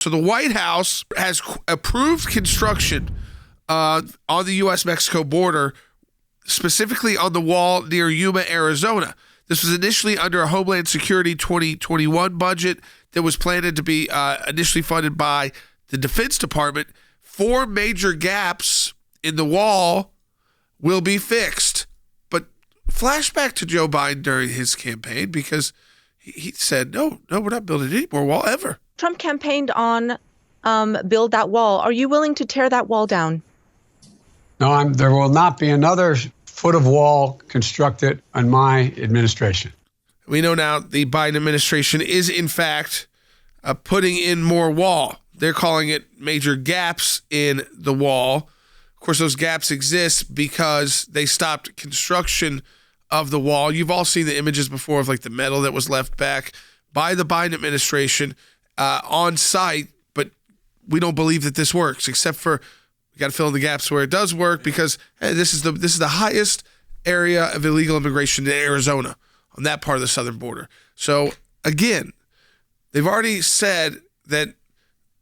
So the White House has approved construction on the U.S.-Mexico border, specifically on the wall near Yuma, Arizona. This was initially under a Homeland Security 2021 budget that was planned to be initially funded by the Defense Department. 4 major gaps in the wall will be fixed. But flashback to Joe Biden during his campaign, because he said, no, we're not building any more wall ever. Trump campaigned on build that wall. Are you willing to tear that wall down? No, there will not be another foot of wall constructed on my administration. We know now the Biden administration is, in fact, putting in more wall. They're calling it major gaps in the wall. Of course, those gaps exist because they stopped construction of the wall. You've all seen the images before of like the metal that was left back by the Biden administration on site, but we don't believe that this works, except for we got to fill in the gaps where it does work, because this is the highest area of illegal immigration in Arizona, on that part of the southern border. So again, they've already said that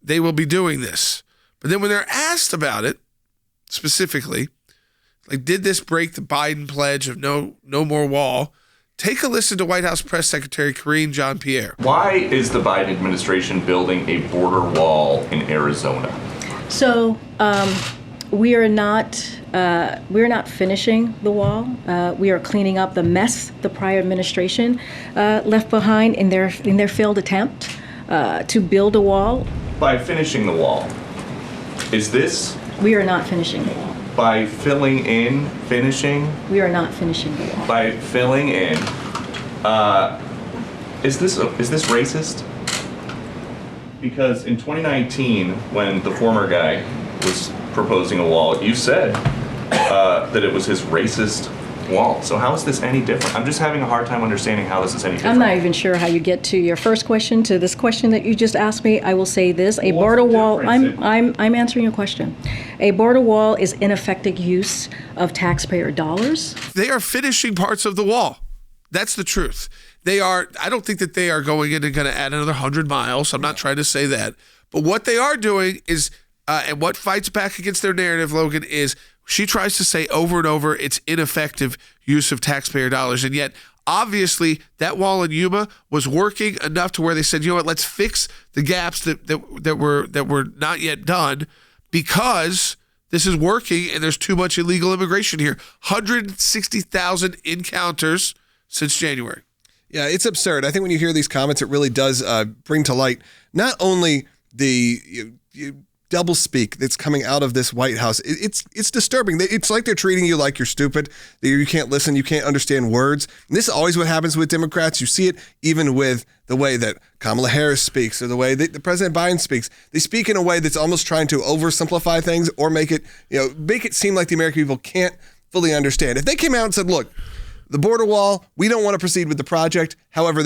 they will be doing this. But then when they're asked about it specifically, like, did this break the Biden pledge of no more wall? Take a listen to White House Press Secretary Karine Jean-Pierre. Why is the Biden administration building a border wall in Arizona? So we're not finishing the wall. We are cleaning up the mess the prior administration left behind in their failed attempt to build a wall. By finishing the wall, is this? We are not finishing the wall. By filling in, finishing? We are not finishing the wall. By filling in, is this racist? Because in 2019, when the former guy was proposing a wall, you said that it was his racist wall. So how is this any different? I'm just having a hard time understanding how this is any different. I'm not even sure how you get to your first question, to this question that you just asked me. I will say this: a border wall. I'm answering your question. A border wall is ineffective use of taxpayer dollars. They are finishing parts of the wall. That's the truth. They are. I don't think that they are going in and going to add another 100 miles. I'm not trying to say that. But what they are doing is, and what fights back against their narrative, Logan, is she tries to say over and over it's ineffective use of taxpayer dollars. And yet, obviously, that wall in Yuma was working enough to where they said, you know what, let's fix the gaps that were not yet done, because this is working and there's too much illegal immigration here. 160,000 encounters since January. Yeah, it's absurd. I think when you hear these comments, it really does bring to light not only the double speak that's coming out of this White House. It's disturbing. It's like they're treating you like you're stupid, that you can't listen, you can't understand words. And this is always what happens with Democrats. You see it even with the way that Kamala Harris speaks, or the way that the President Biden speaks. They speak in a way that's almost trying to oversimplify things, or make it seem like the American people can't fully understand. If they came out and said, look, the border wall, we don't want to proceed with the project. However,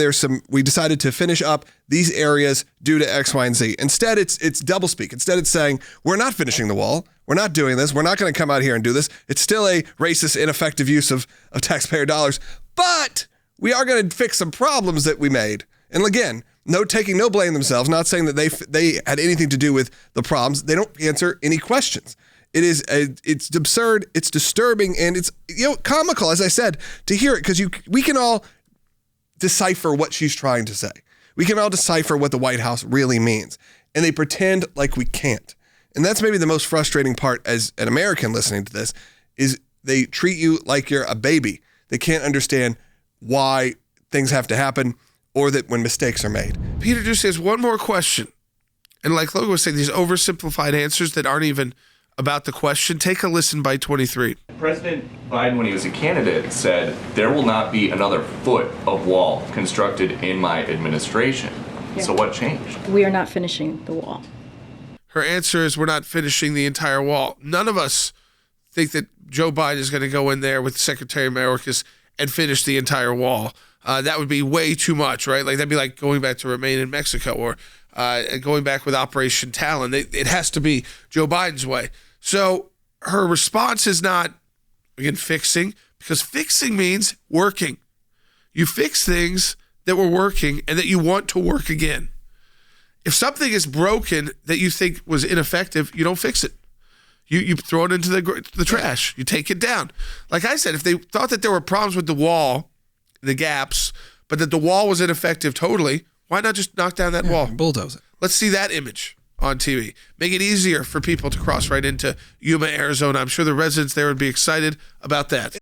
we decided to finish up these areas due to X, Y, and Z. Instead, it's doublespeak. Instead, it's saying, we're not finishing the wall. We're not doing this. We're not going to come out here and do this. It's still a racist, ineffective use of taxpayer dollars. But we are going to fix some problems that we made. And again, taking no blame themselves, not saying that they had anything to do with the problems. They don't answer any questions. It's absurd, it's disturbing, and it's comical, as I said, to hear it, because we can all decipher what she's trying to say. We can all decipher what the White House really means, and they pretend like we can't. And that's maybe the most frustrating part as an American listening to this, is they treat you like you're a baby. They can't understand why things have to happen, or that when mistakes are made. Peter Doocy has one more question. And like Logan was saying, these oversimplified answers that aren't even about the question. Take a listen by 23. President Biden, when he was a candidate, said there will not be another foot of wall constructed in my administration. Yeah. So what changed? We are not finishing the wall. Her answer is, we're not finishing the entire wall. None of us think that Joe Biden is going to go in there with Secretary Mayorkas and finish the entire wall. That would be way too much, right? Like, that'd be like going back to remain in Mexico, or going back with Operation Talon. It has to be Joe Biden's way. So her response is not, again, fixing, because fixing means working. You fix things that were working and that you want to work again. If something is broken that you think was ineffective, you don't fix it. You throw it into the trash. You take it down. Like I said, if they thought that there were problems with the wall, the gaps, but that the wall was ineffective totally, why not just knock down that wall? Bulldoze it. Let's see that image on TV. Make it easier for people to cross right into Yuma, Arizona. I'm sure the residents there would be excited about that.